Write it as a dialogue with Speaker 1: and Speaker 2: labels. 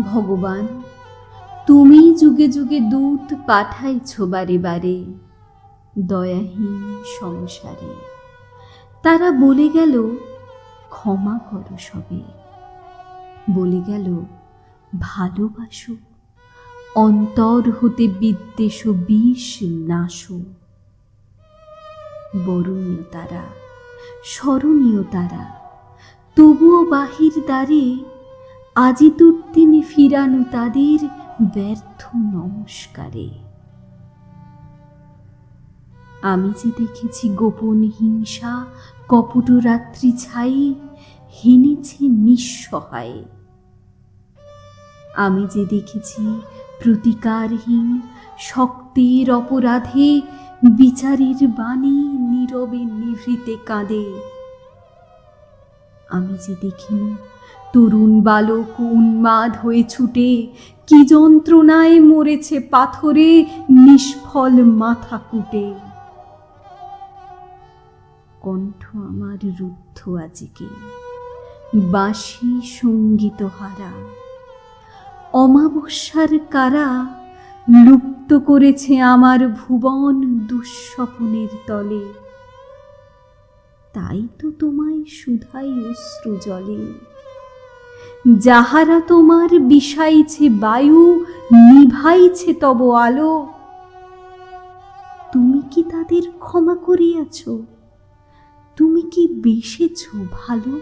Speaker 1: ভগবান, তুমি যুগে যুগে দূত পাঠাইছ বারে বারে দয়াহীন সংসারে। তারা বলে গেল ক্ষমা করো সবে, বলে গেল ভালোবাসো, অন্তর হতে বিদ্বেষ বিষ নাশো। বরণীয় তারা, স্মরণীয় তারা, তবুও বাহির দ্বারে আজি দুর্দিনে ফিরানো তাদের ব্যর্থ নমস্কারে। আমি যে দেখেছি গোপন হিংসা কপট রাত্রি ছাই হেনেছে নিঃসহায়। আমি যে দেখেছি প্রতিকারহীন শক্তের অপরাধে বিচারের বাণী নীরবে নিভৃতে কাঁদে। আমি যে দেখিনি তরুণ বালক উন্মাদ হয়ে ছুটে কি যন্ত্রণায় মরেছে পাথরে নিষ্ফল মাথা কুটে। কণ্ঠ আমার রুদ্ধ আজকে বাঁশি সঙ্গীত হারা। অমাবস্যার কারা লুপ্ত করেছে আমার ভুবন দুঃস্বপ্নের তলে। তাই তো তোমায় শুধাই অশ্রু জলে, যাহারা তোমার বিষাইছে বায়ু নিভাইছে তব আলো। তুমি কি তাদের ক্ষমা করিয়াছ? তুমি কি বেসেছ ভালো?